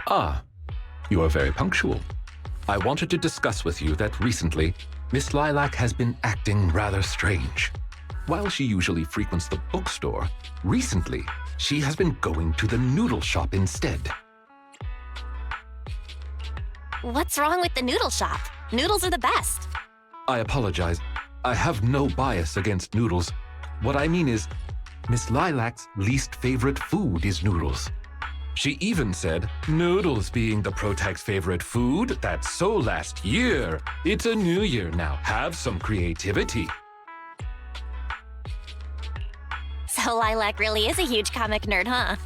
Ah, you are very punctual. I wanted to discuss with you that recently, Miss Lilac has been acting rather strange. While she usually frequents the bookstore, recently, she has been going to the noodle shop instead. What's wrong with the noodle shop? Noodles are the best. I apologize. I have no bias against noodles. What I mean is, Miss Lilac's least favorite food is noodles. She even said, noodles being the protag's favorite food, that's so last year. It's a new year now. Have some creativity. So Lilac really is a huge comic nerd, huh?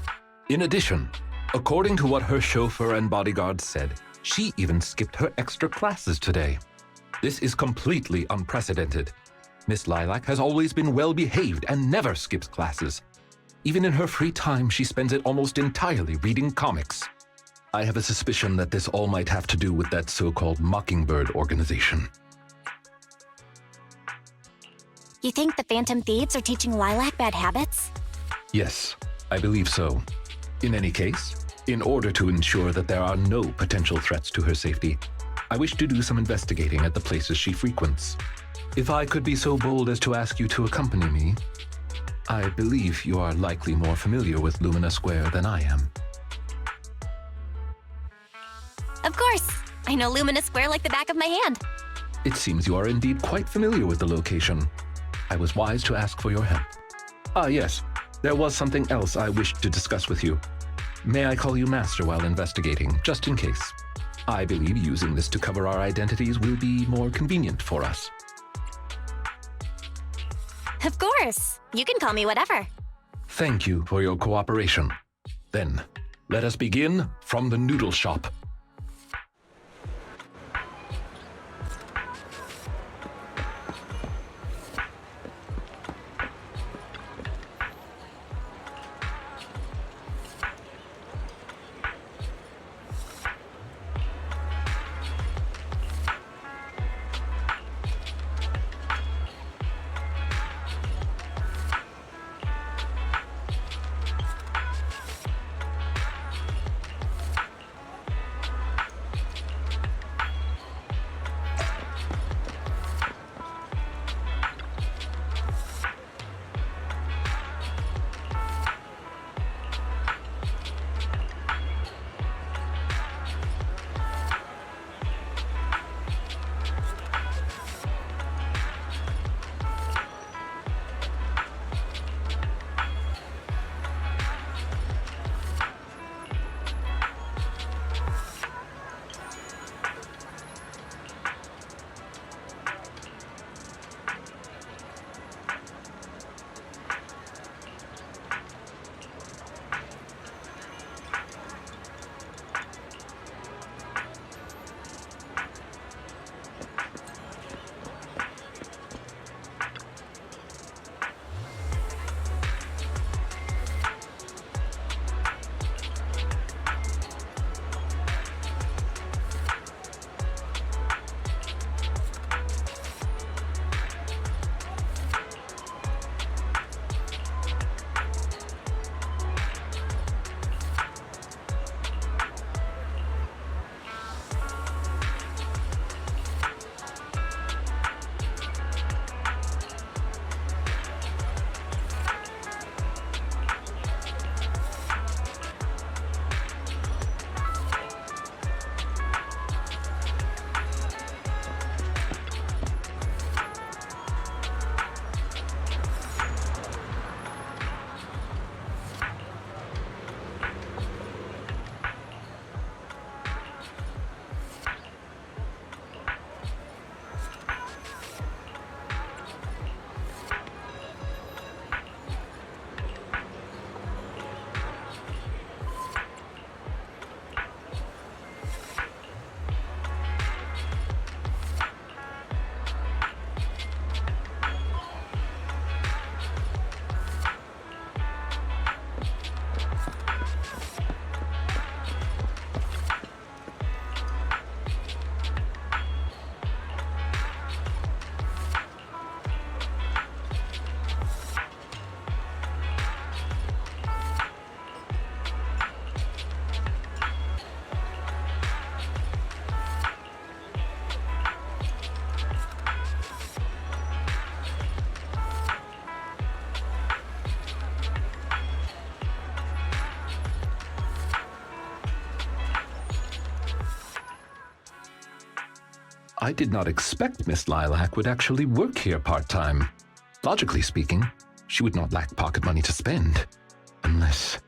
In addition, according to what her chauffeur and bodyguards said, she even skipped her extra classes today. This is completely unprecedented. Miss Lilac has always been well-behaved and never skips classes. Even in her free time, she spends it almost entirely reading comics. I have a suspicion that this all might have to do with that so-called Mockingbird organization. You think the Phantom Thieves are teaching Lilac bad habits? Yes, I believe so. In any case, in order to ensure that there are no potential threats to her safety, I wish to do some investigating at the places she frequents. If I could be so bold as to ask you to accompany me, I believe you are likely more familiar with Lumina Square than I am. Of course! I know Lumina Square like the back of my hand. It seems you are indeed quite familiar with the location. I was wise to ask for your help. Ah, yes. There was something else I wished to discuss with you. May I call you Master while investigating, just in case? I believe using this to cover our identities will be more convenient for us. Of course! You can call me whatever. Thank you for your cooperation. Then, let us begin from the noodle shop. I did not expect Miss Lilac would actually work here part-time. Logically speaking, she would not lack pocket money to spend. Unless...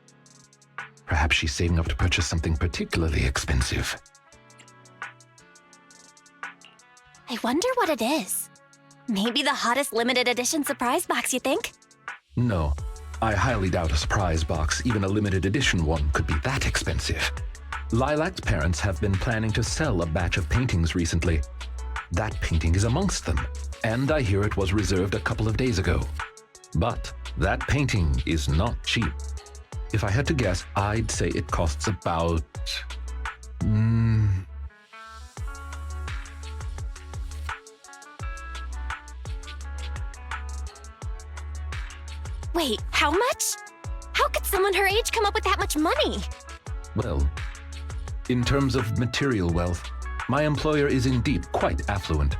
perhaps she's saving up to purchase something particularly expensive. I wonder what it is. Maybe the hottest limited edition surprise box, you think? No, I highly doubt a surprise box, even a limited edition one, could be that expensive. Lilac's parents have been planning to sell a batch of paintings recently. That painting is amongst them, and I hear it was reserved a couple of days ago. But that painting is not cheap. If I had to guess, I'd say it costs about... Wait, how much? How could someone her age come up with that much money? Well, in terms of material wealth, my employer is indeed quite affluent.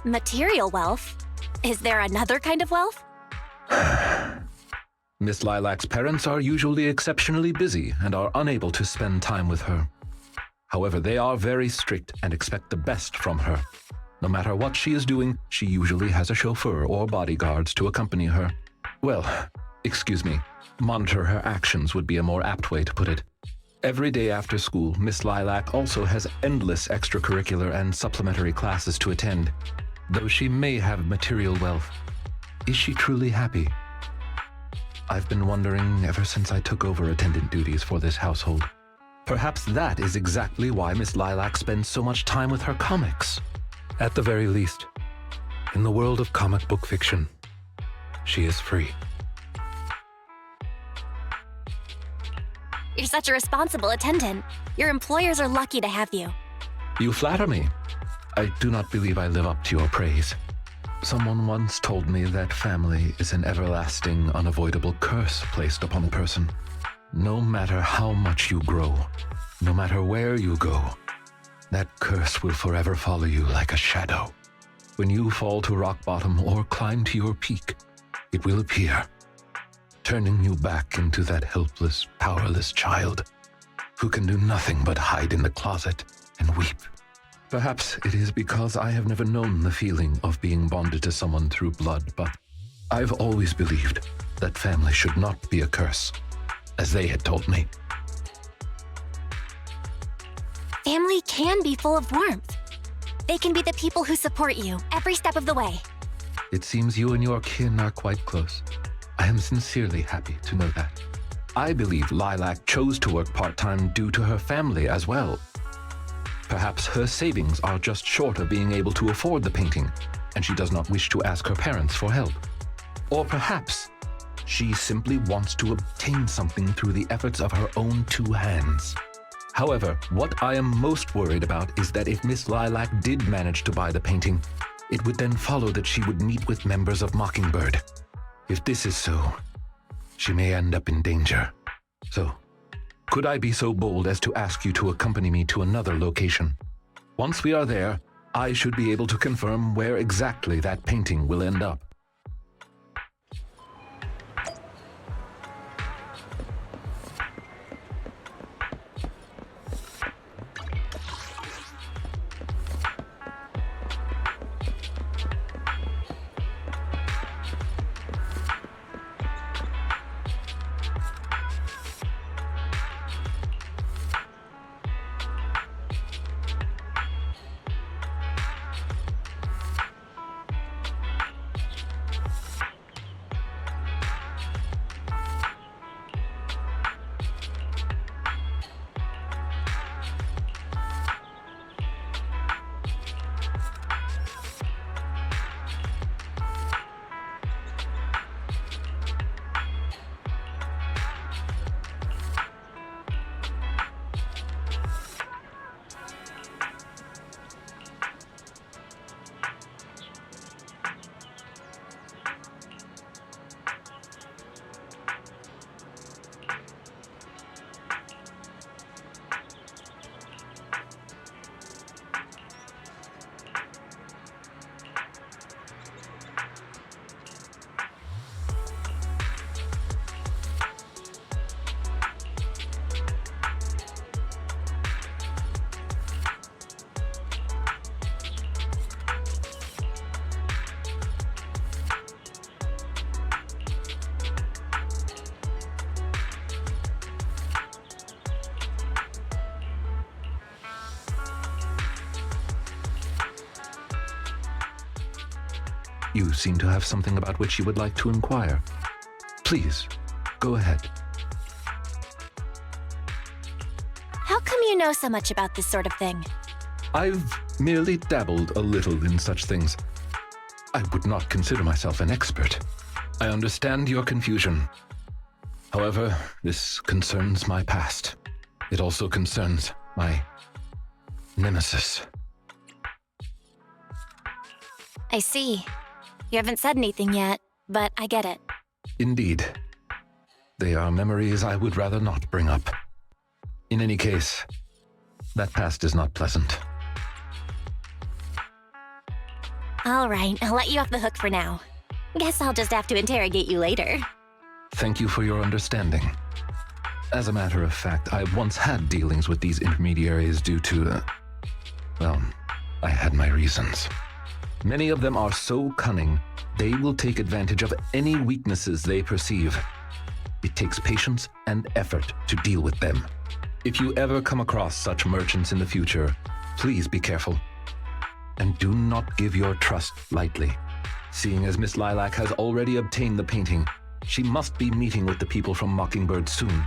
Material wealth? Is there another kind of wealth? Miss Lilac's parents are usually exceptionally busy and are unable to spend time with her. However, they are very strict and expect the best from her. No matter what she is doing, she usually has a chauffeur or bodyguards to accompany her. Well, excuse me, monitor her actions would be a more apt way to put it. Every day after school, Miss Lilac also has endless extracurricular and supplementary classes to attend. Though she may have material wealth, is she truly happy? I've been wondering ever since I took over attendant duties for this household. Perhaps that is exactly why Miss Lilac spends so much time with her comics. At the very least, in the world of comic book fiction, she is free. You're such a responsible attendant. Your employers are lucky to have you. You flatter me. I do not believe I live up to your praise. Someone once told me that family is an everlasting, unavoidable curse placed upon a person. No matter how much you grow, no matter where you go, that curse will forever follow you like a shadow. When you fall to rock bottom or climb to your peak, it will appear, turning you back into that helpless, powerless child who can do nothing but hide in the closet and weep. Perhaps it is because I have never known the feeling of being bonded to someone through blood, but I've always believed that family should not be a curse, as they had told me. Family can be full of warmth. They can be the people who support you every step of the way. It seems you and your kin are quite close. I am sincerely happy to know that. I believe Lilac chose to work part-time due to her family as well. Perhaps her savings are just short of being able to afford the painting, and she does not wish to ask her parents for help. Or perhaps she simply wants to obtain something through the efforts of her own two hands. However, what I am most worried about is that if Miss Lilac did manage to buy the painting, it would then follow that she would meet with members of Mockingbird. If this is so, she may end up in danger. So, could I be so bold as to ask you to accompany me to another location? Once we are there, I should be able to confirm where exactly that painting will end up. You seem to have something about which you would like to inquire. Please, go ahead. How come you know so much about this sort of thing? I've merely dabbled a little in such things. I would not consider myself an expert. I understand your confusion. However, this concerns my past. It also concerns my nemesis. I see. You haven't said anything yet, but I get it. Indeed. They are memories I would rather not bring up. In any case, that past is not pleasant. All right, I'll let you off the hook for now. Guess I'll just have to interrogate you later. Thank you for your understanding. As a matter of fact, I once had dealings with these intermediaries due to, well, I had my reasons. Many of them are so cunning, they will take advantage of any weaknesses they perceive. It takes patience and effort to deal with them. If you ever come across such merchants in the future, please be careful. And do not give your trust lightly. Seeing as Miss Lilac has already obtained the painting, she must be meeting with the people from Mockingbird soon.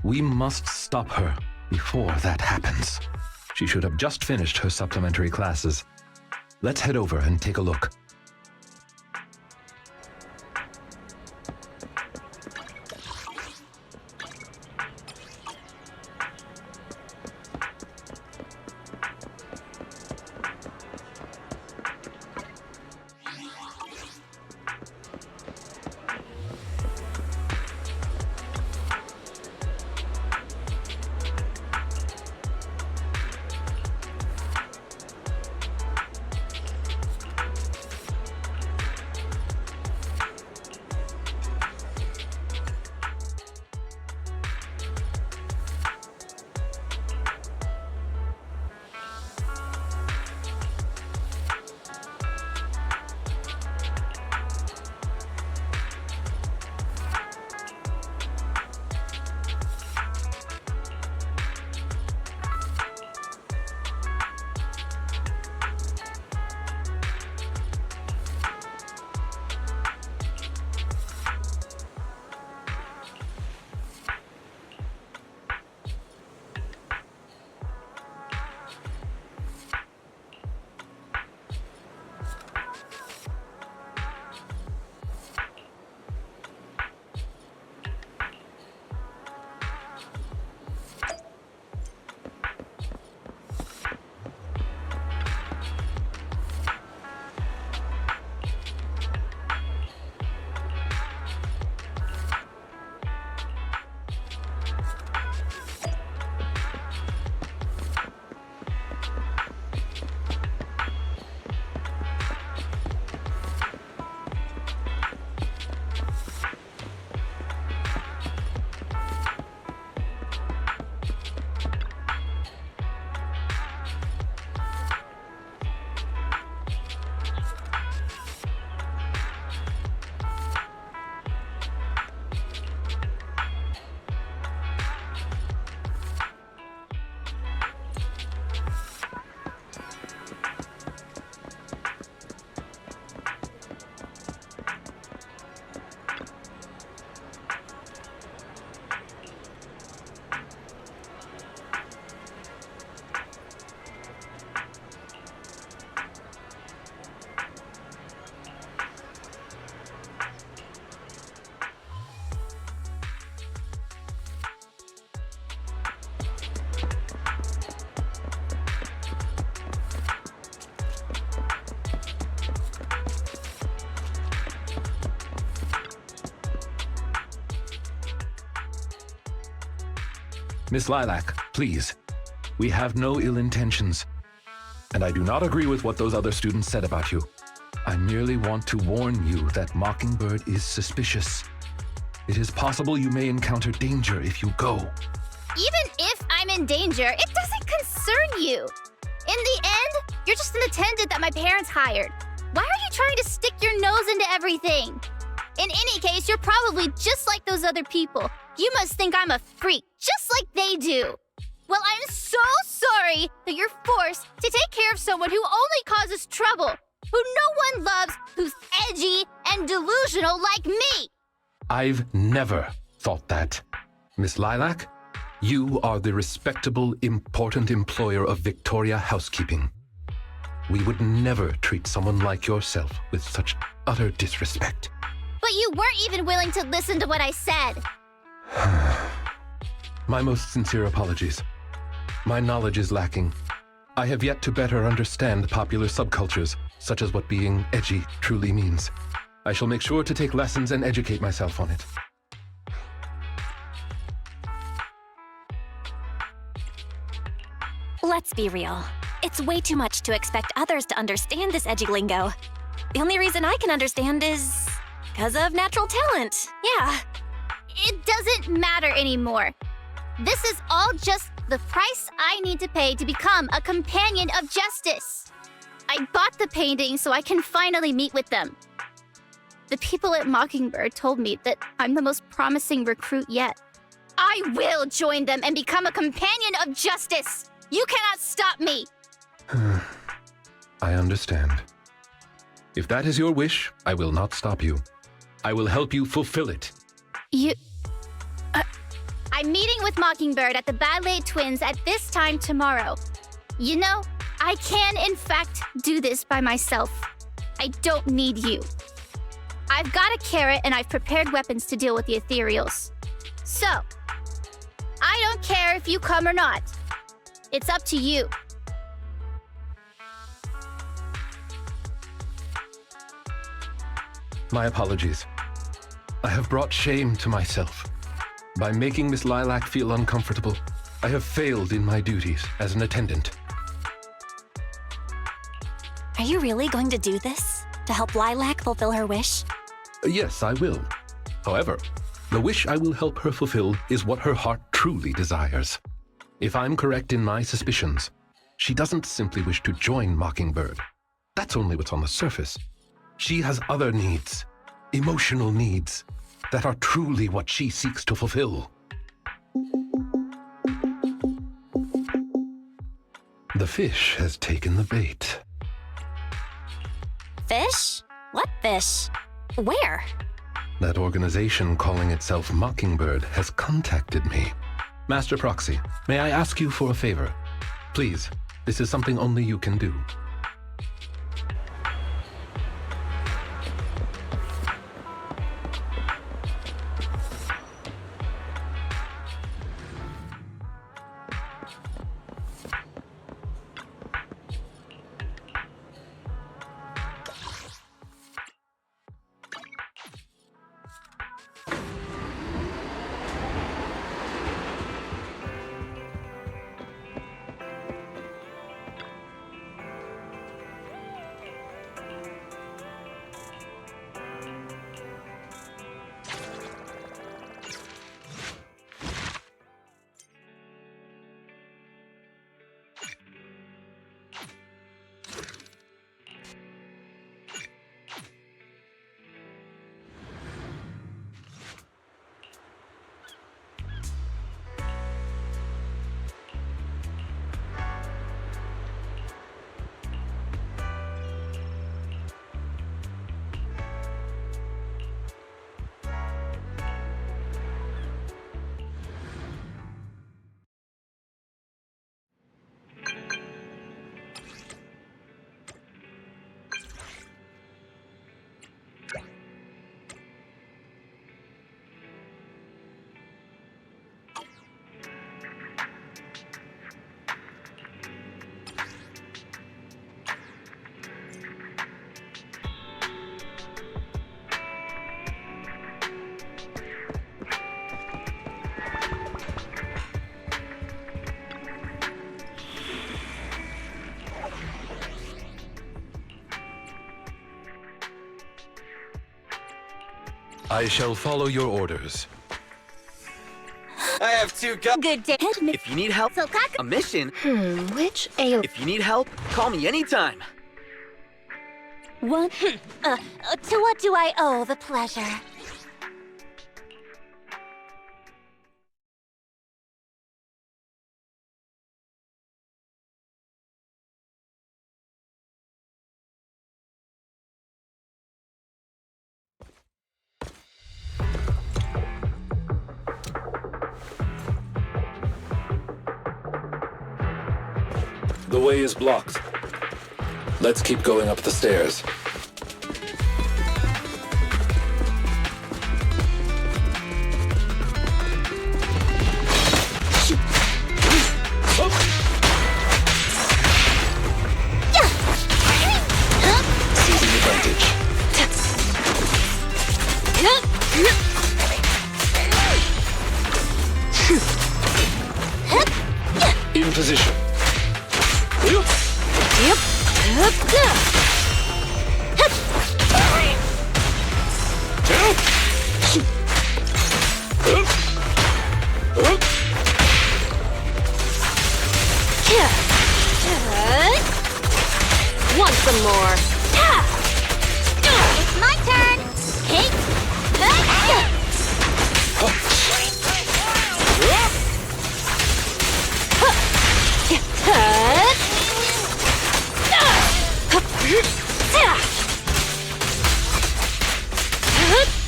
We must stop her before that happens. She should have just finished her supplementary classes. Let's head over and take a look. Miss Lilac, please. We have no ill intentions. And I do not agree with what those other students said about you. I merely want to warn you that Mockingbird is suspicious. It is possible you may encounter danger if you go. Even if I'm in danger, it doesn't concern you. In the end, you're just an attendant that my parents hired. Why are you trying to stick your nose into everything? In any case, you're probably just like those other people. You must think I'm a freak, just like they do. Well, I'm so sorry that you're forced to take care of someone who only causes trouble. who no one loves, who's edgy and delusional like me. I've never thought that. Miss Lilac, you are the respectable, important employer of Victoria Housekeeping. We would never treat someone like yourself with such utter disrespect. But you weren't even willing to listen to what I said. My most sincere apologies. My knowledge is lacking. I have yet to better understand popular subcultures, such as what being edgy truly means. I shall make sure to take lessons and educate myself on it. Let's be real. It's way too much to expect others to understand this edgy lingo. The only reason I can understand is because of natural talent. Yeah. It doesn't matter anymore. This is all just the price I need to pay to become a companion of justice. I bought the painting so I can finally meet with them. The people at Mockingbird told me that I'm the most promising recruit yet. I will join them and become a companion of justice. You cannot stop me. I understand. If that is your wish, I will not stop you. I will help you fulfill it. I'm meeting with Mockingbird at the Ballet Twins at this time tomorrow. You know, I can in fact do this by myself. I don't need you. I've got a carrot and I've prepared weapons to deal with the Ethereals. So, I don't care if you come or not. It's up to you. My apologies. I have brought shame to myself. By making Miss Lilac feel uncomfortable, I have failed in my duties as an attendant. Are you really going to do this? To help Lilac fulfill her wish? Yes, I will. However, the wish I will help her fulfill is what her heart truly desires. If I'm correct in my suspicions, she doesn't simply wish to join Mockingbird. That's only what's on the surface. She has other needs, emotional needs, that are truly what she seeks to fulfill. The fish has taken the bait. Fish? What fish? Where? That organization calling itself Mockingbird has contacted me. Master Proxy, may I ask you for a favor? Please, this is something only you can do. I shall follow your orders. I have two Good day. If you need help, a mission. Which alien? If you need help, call me anytime. What? To what do I owe the pleasure? The way is blocked. Let's keep going up the stairs. Seizing advantage. In position. Want some more? It's my turn. Hey.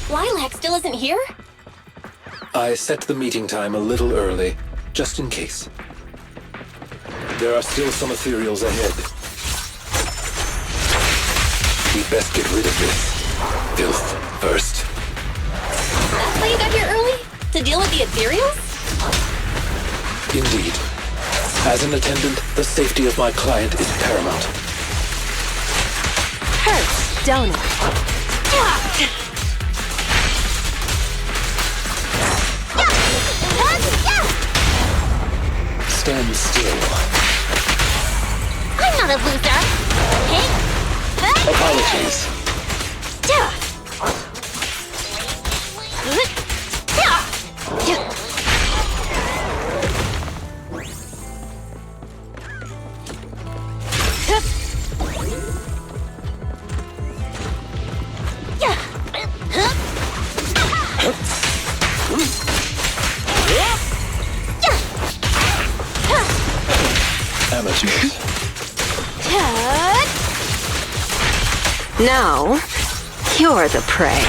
Lilac still isn't here? I set the meeting time a little early, just in case. There are still some Ethereals ahead. We'd best get rid of this filth first. That's why you got here early? To deal with the Ethereals? Indeed. As an attendant, the safety of my client is paramount. Hurts, don't it? Stand still. I'm not a loser. Hey. Apologies. Amateurs. Now, you're the prey.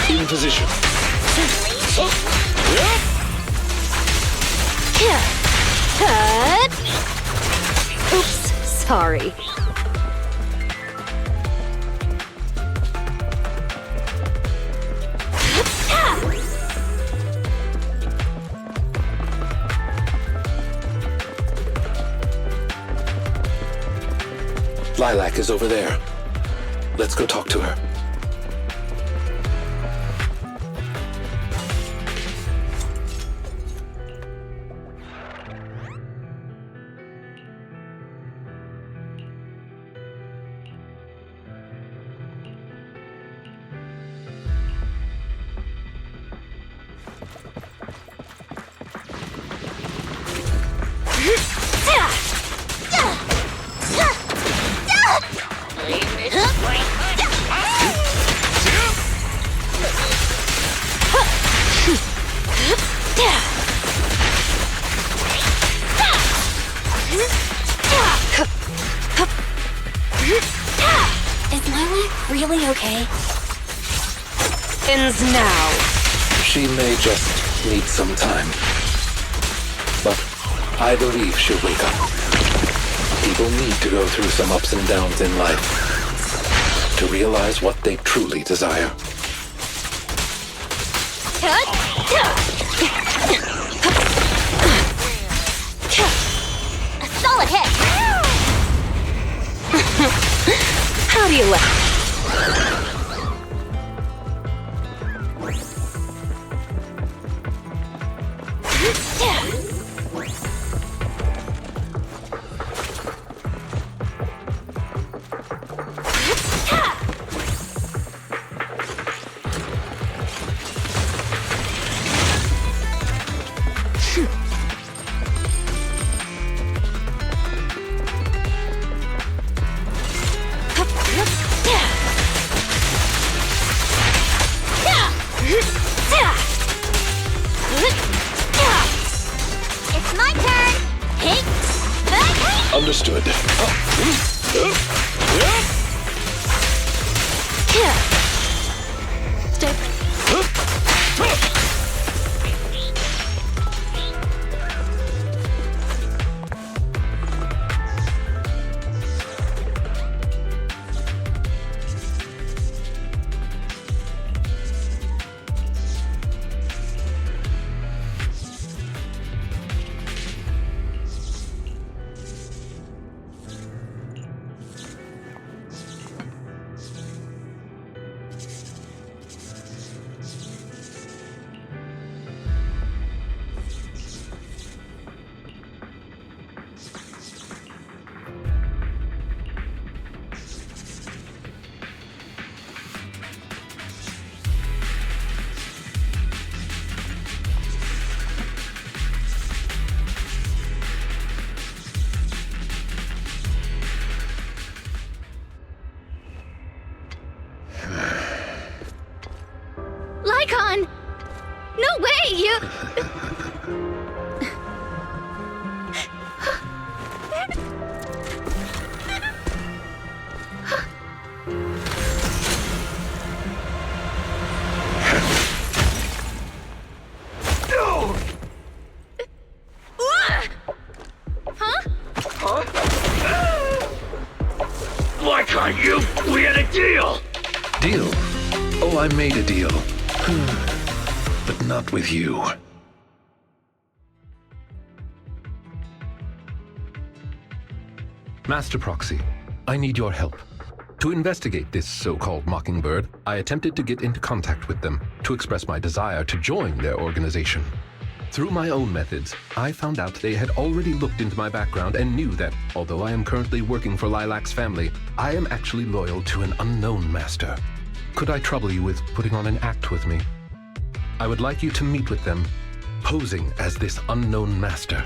In position. Oops, sorry. Lilac is over there. Let's go talk to her. Is Lilac really okay? Ends now. She may just need some time. But I believe she'll wake up. People need to go through some ups and downs in life to realize what they truly desire. A solid hit. How do you like? Understood. Stay. Lyacon! No way, you... Lyacon, we had a deal! Deal? Oh, I made a deal. But not with you. Master Proxy, I need your help. To investigate this so-called Mockingbird, I attempted to get into contact with them to express my desire to join their organization. Through my own methods, I found out they had already looked into my background and knew that, although I am currently working for Lilac's family, I am actually loyal to an unknown master. Could I trouble you with putting on an act with me? I would like you to meet with them, posing as this unknown master.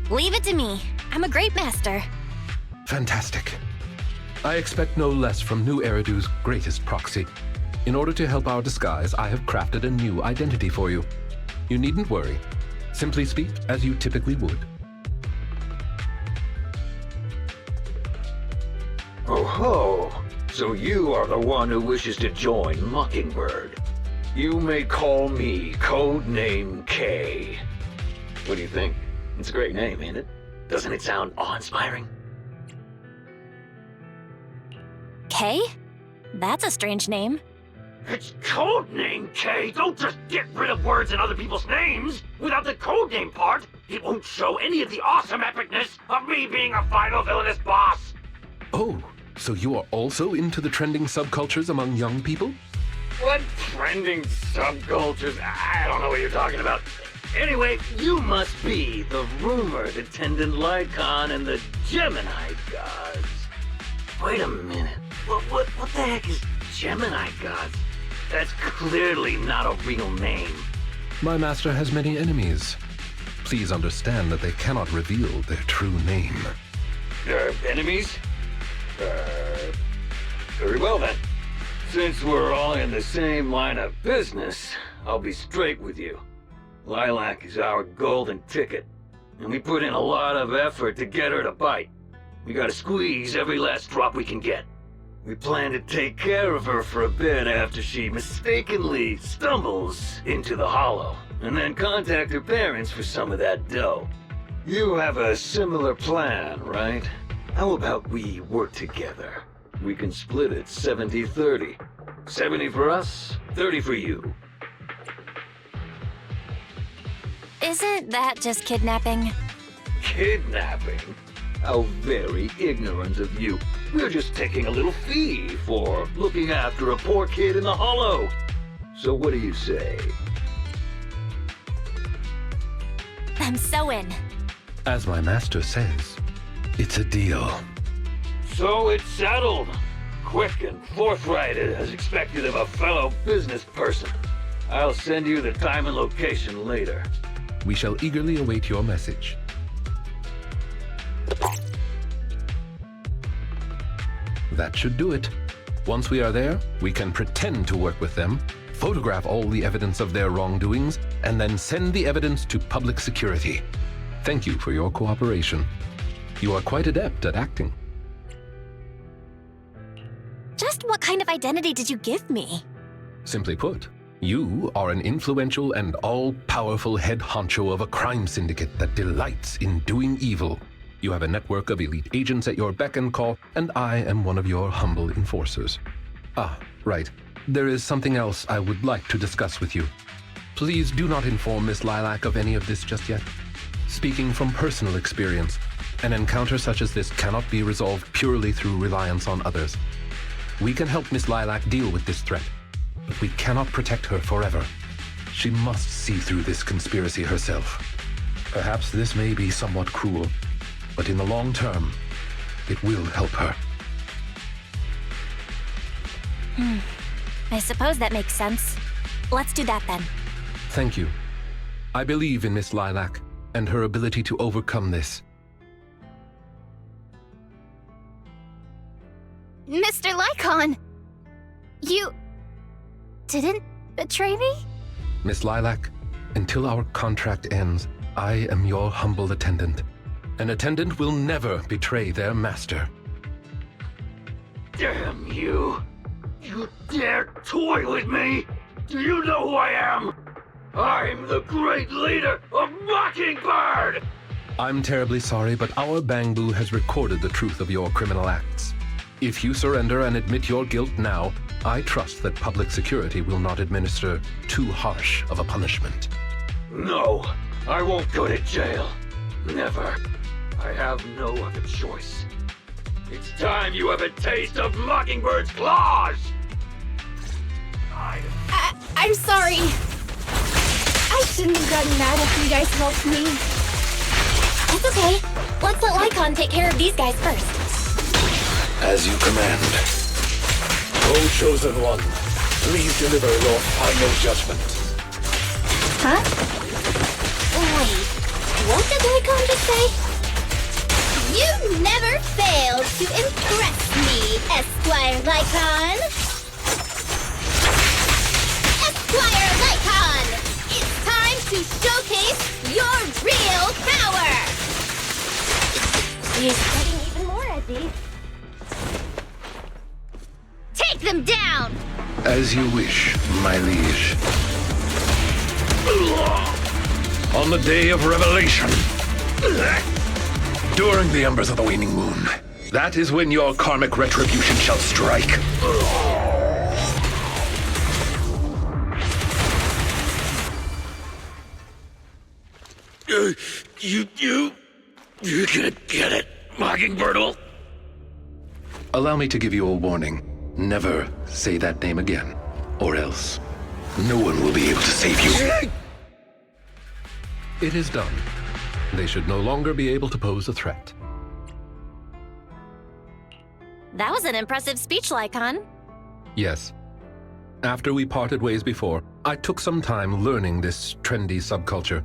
Leave it to me. I'm a great master. Fantastic. I expect no less from New Eridu's greatest proxy. In order to help our disguise, I have crafted a new identity for you. You needn't worry. Simply speak as you typically would. Oh ho! So you are the one who wishes to join Mockingbird. You may call me Codename K. What do you think? It's a great name, ain't it? Doesn't it sound awe-inspiring? K? That's a strange name. It's Codename K! Don't just get rid of words in other people's names! Without the codename part, it won't show any of the awesome epicness of me being a final villainous boss! Oh, so you are also into the trending subcultures among young people? What trending subcultures? I don't know what you're talking about. Anyway, you must be the rumored attendant Lyacon and the Gemini gods. Wait a minute. What the heck is Gemini gods? That's clearly not a real name. My master has many enemies. Please understand that they cannot reveal their true name. Enemies? Very well then. Since we're all in the same line of business, I'll be straight with you. Lilac is our golden ticket, and we put in a lot of effort to get her to bite. We gotta squeeze every last drop we can get. We plan to take care of her for a bit after she mistakenly stumbles into the Hollow, and then contact her parents for some of that dough. You have a similar plan, right? How about we work together? We can split it 70-30. 70 for us, 30 for you. Isn't that just kidnapping? Kidnapping? How very ignorant of you. We're just taking a little fee for looking after a poor kid in the Hollow. So what do you say? I'm so in. As my master says, it's a deal. So it's settled. Quick and forthright as expected of a fellow business person. I'll send you the time and location later. We shall eagerly await your message. That should do it. Once we are there, we can pretend to work with them, photograph all the evidence of their wrongdoings, and then send the evidence to public security. Thank you for your cooperation. You are quite adept at acting. Just what kind of identity did you give me? Simply put, you are an influential and all-powerful head honcho of a crime syndicate that delights in doing evil. You have a network of elite agents at your beck and call, and I am one of your humble enforcers. Ah, right. There is something else I would like to discuss with you. Please do not inform Miss Lilac of any of this just yet. Speaking from personal experience, an encounter such as this cannot be resolved purely through reliance on others. We can help Miss Lilac deal with this threat, but we cannot protect her forever. She must see through this conspiracy herself. Perhaps this may be somewhat cruel, but in the long term, it will help her. I suppose that makes sense. Let's do that then. Thank you. I believe in Miss Lilac and her ability to overcome this. Mr. Lyacon! You didn't betray me? Miss Lilac, until our contract ends, I am your humble attendant. An attendant will never betray their master. Damn you! You dare toy with me? Do you know who I am? I'm the great leader of Mockingbird! I'm terribly sorry, but our Bangbu has recorded the truth of your criminal acts. If you surrender and admit your guilt now, I trust that public security will not administer too harsh of a punishment. No, I won't go to jail. Never. I have no other choice. It's time you have a taste of Mockingbird's claws! I'm sorry. I shouldn't have gotten mad after you guys helped me. It's okay. Let's let Lycon take care of these guys first. As you command. O Chosen One, please deliver your final judgment. Huh? Wait, what did Lycon just say? You never failed to impress me, Esquire Lycon. Esquire Lycon! It's time to showcase your real power! He's getting even more edgy. Take them down! As you wish, my liege. On the day of revelation, during the embers of the waning moon, that is when your karmic retribution shall strike. You're gonna get it, Mockingbird. Allow me to give you a warning. Never say that name again, or else no one will be able to save you. It is done. They should no longer be able to pose a threat. That was an impressive speech, Lycon. Yes. After we parted ways before, I took some time learning this trendy subculture.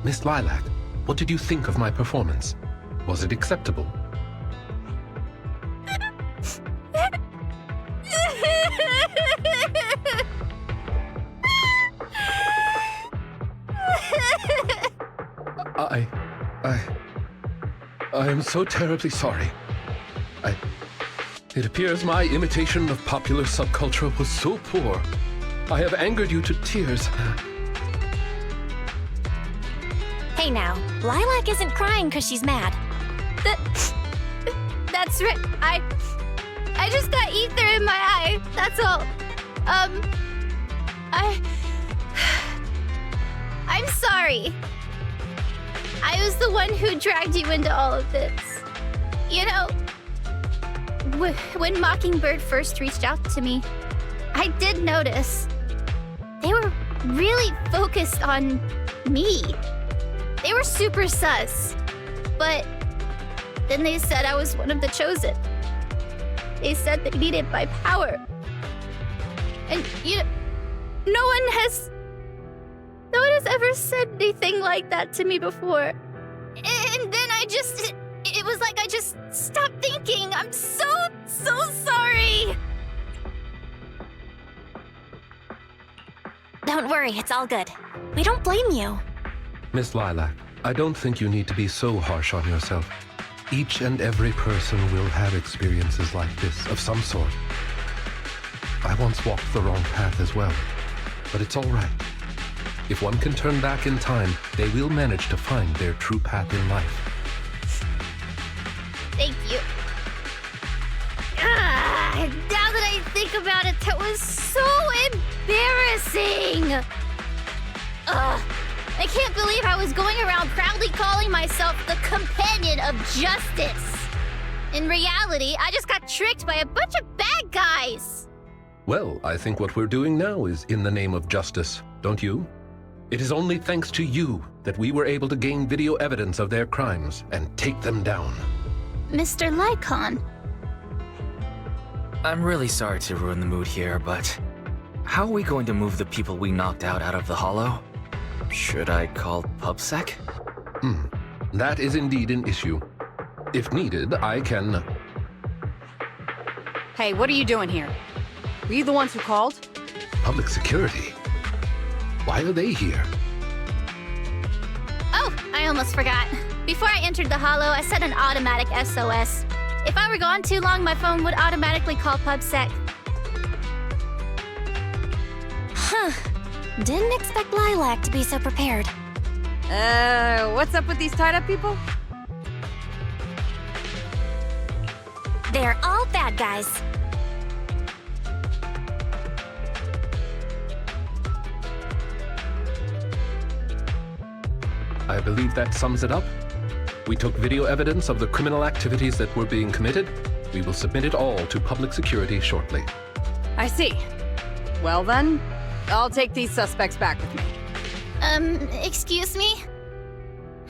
Miss Lilac, what did you think of my performance? Was it acceptable? I am so terribly sorry. It appears my imitation of popular subculture was so poor. I have angered you to tears. Hey now, Lilac isn't crying because she's mad. That's right. I just got ether in my eye. That's all. I'm sorry. I was the one who dragged you into all of this. You know, when Mockingbird first reached out to me, I did notice they were really focused on me. They were super sus. But then they said I was one of the chosen. They said they needed my power. And, you know, no one has ever said anything like that to me before. And then it was like I just stopped thinking. I'm so sorry. Don't worry, it's all good. We don't blame you. Miss Lilac, I don't think you need to be so harsh on yourself. Each and every person will have experiences like this of some sort. I once walked the wrong path as well, but it's all right. If one can turn back in time, they will manage to find their true path in life. Thank you. Now that I think about it, that was so embarrassing. I can't believe I was going around proudly calling myself the companion of justice. In reality, I just got tricked by a bunch of bad guys. Well, I think what we're doing now is in the name of justice, don't you? It is only thanks to you that we were able to gain video evidence of their crimes and take them down. Mr. Lyacon. I'm really sorry to ruin the mood here, but how are we going to move the people we knocked out of the hollow? Should I call PubSec? That is indeed an issue. If needed, I can... Hey, what are you doing here? Were you the ones who called? Public security? Why are they here? Oh, I almost forgot. Before I entered the hollow, I set an automatic SOS. If I were gone too long, my phone would automatically call PubSec. Huh. Didn't expect Lilac to be so prepared. What's up with these tied-up people? They're all bad guys. I believe that sums it up. We took video evidence of the criminal activities that were being committed. We will submit it all to public security shortly. I see. Well then, I'll take these suspects back with me. Excuse me?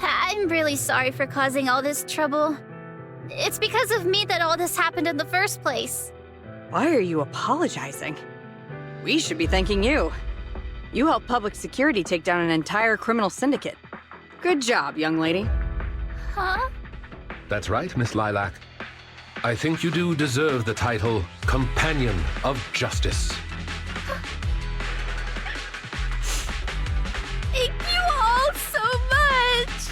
I'm really sorry for causing all this trouble. It's because of me that all this happened in the first place. Why are you apologizing? We should be thanking you. You helped public security take down an entire criminal syndicate. Good job, young lady. Huh? That's right, Miss Lilac. I think you do deserve the title Companion of Justice. Thank you all so much!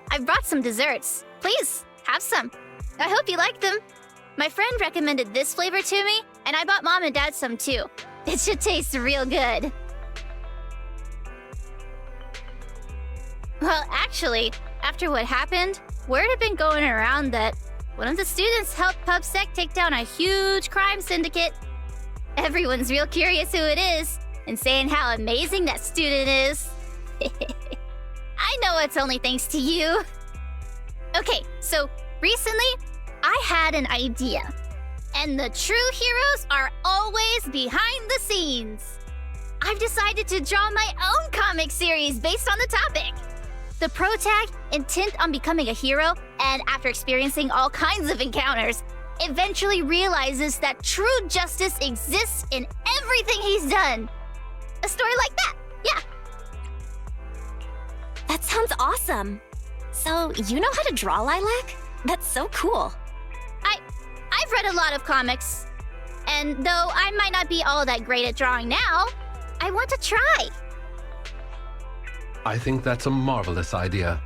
I brought some desserts. Please, have some. I hope you like them. My friend recommended this flavor to me, and I bought Mom and Dad some too. It should taste real good. Well, actually, after what happened, word had been going around that one of the students helped PubSec take down a huge crime syndicate. Everyone's real curious who it is, and saying how amazing that student is. I know it's only thanks to you. Okay, so recently, I had an idea. And the true heroes are always behind the scenes. I've decided to draw my own comic series based on the topic. The protag, intent on becoming a hero, and after experiencing all kinds of encounters, eventually realizes that true justice exists in everything he's done. A story like that, yeah. That sounds awesome. So, you know how to draw, Lilac? That's so cool. I've read a lot of comics. And though I might not be all that great at drawing now, I want to try. I think that's a marvelous idea.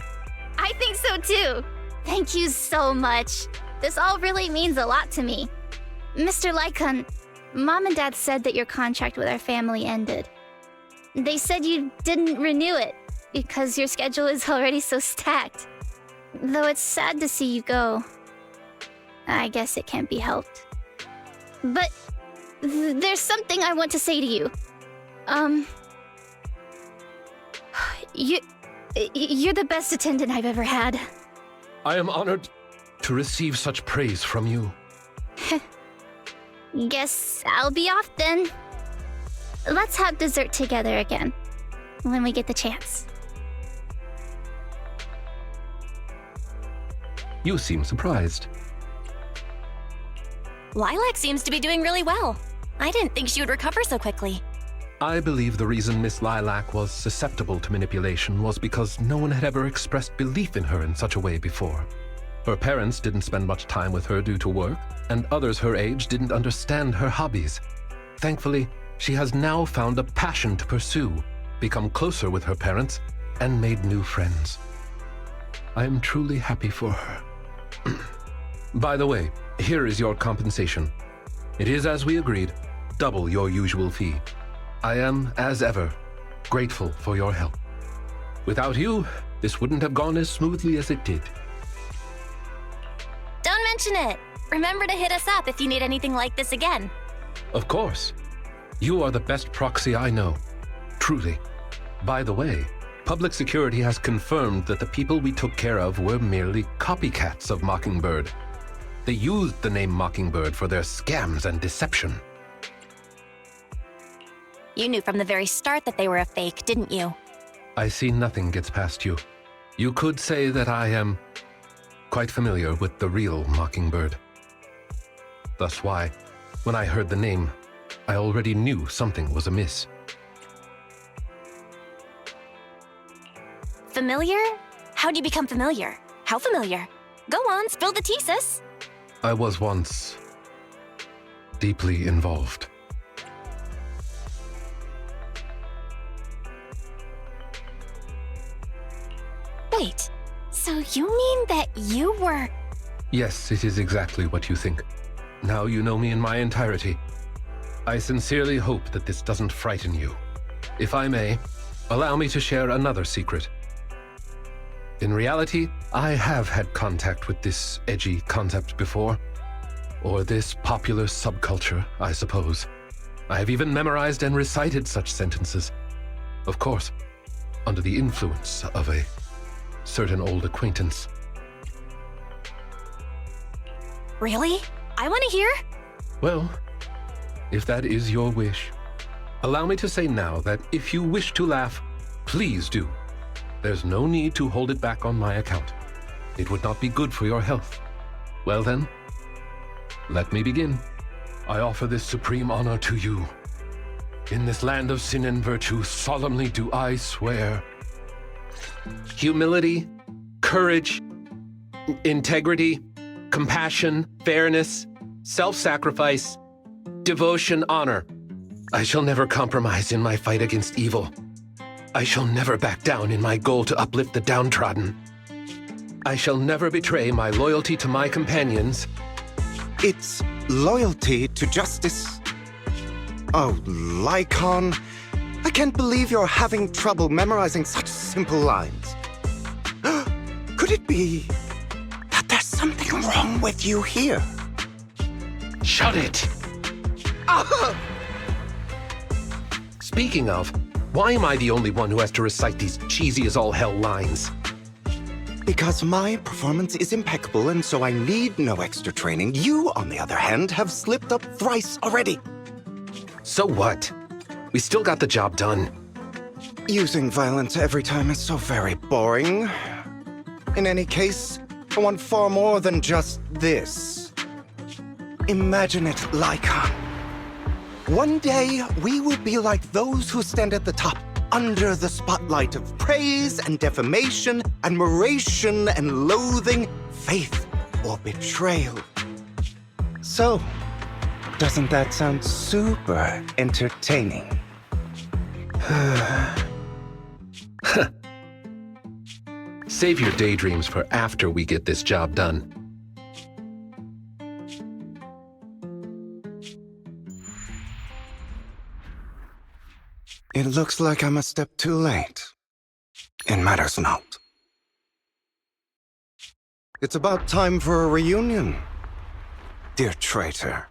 I think so too. Thank you so much. This all really means a lot to me. Mr. Lyacon, Mom and Dad said that your contract with our family ended. They said you didn't renew it because your schedule is already so stacked. Though it's sad to see you go. I guess it can't be helped. But there's something I want to say to you. You're the best attendant I've ever had. I am honored to receive such praise from you. Guess I'll be off then. Let's have dessert together again, when we get the chance. You seem surprised. Lilac seems to be doing really well. I didn't think she would recover so quickly. I believe the reason Miss Lilac was susceptible to manipulation was because no one had ever expressed belief in her in such a way before. Her parents didn't spend much time with her due to work, and others her age didn't understand her hobbies. Thankfully, she has now found a passion to pursue, become closer with her parents, and made new friends. I am truly happy for her. By the way, here is your compensation. It is as we agreed, double your usual fee. I am, as ever, grateful for your help. Without you, this wouldn't have gone as smoothly as it did. Don't mention it. Remember to hit us up if you need anything like this again. Of course. You are the best proxy I know. Truly. By the way, public security has confirmed that the people we took care of were merely copycats of Mockingbird. They used the name Mockingbird for their scams and deception. You knew from the very start that they were a fake, didn't you? I see nothing gets past you. You could say that I am quite familiar with the real Mockingbird. Thus why, when I heard the name, I already knew something was amiss. Familiar? How'd you become familiar? How familiar? Go on, spill the tea, sis. I was once deeply involved. Wait, so you mean that you were... Yes, it is exactly what you think. Now you know me in my entirety. I sincerely hope that this doesn't frighten you. If I may, allow me to share another secret. In reality, I have had contact with this edgy concept before. Or this popular subculture, I suppose. I have even memorized and recited such sentences. Of course, under the influence of a certain old acquaintance. Really? I want to hear. Well, if that is your wish, allow me to say now that if you wish to laugh, please do. There's no need to hold it back on my account. It would not be good for your health. Well then, let me begin. I offer this supreme honor to you. In this land of sin and virtue, solemnly do I swear. Humility, courage, integrity, compassion, fairness, self-sacrifice, devotion, honor. I shall never compromise in my fight against evil. I shall never back down in my goal to uplift the downtrodden. I shall never betray my loyalty to my companions. It's loyalty to justice. Oh, Lyacon, I can't believe you're having trouble memorizing such simple lines. Could it be that there's something wrong with you here? Shut it! Speaking of, why am I the only one who has to recite these cheesy as all hell lines? Because my performance is impeccable and so I need no extra training. You, on the other hand, have slipped up thrice already. So what? We still got the job done. Using violence every time is so very boring. In any case, I want far more than just this. Imagine it, Lyacon. One day, we will be like those who stand at the top, under the spotlight of praise and defamation, admiration and loathing, faith or betrayal. So, doesn't that sound super entertaining? Save your daydreams for after we get this job done. It looks like I'm a step too late. It matters not. It's about time for a reunion, dear traitor.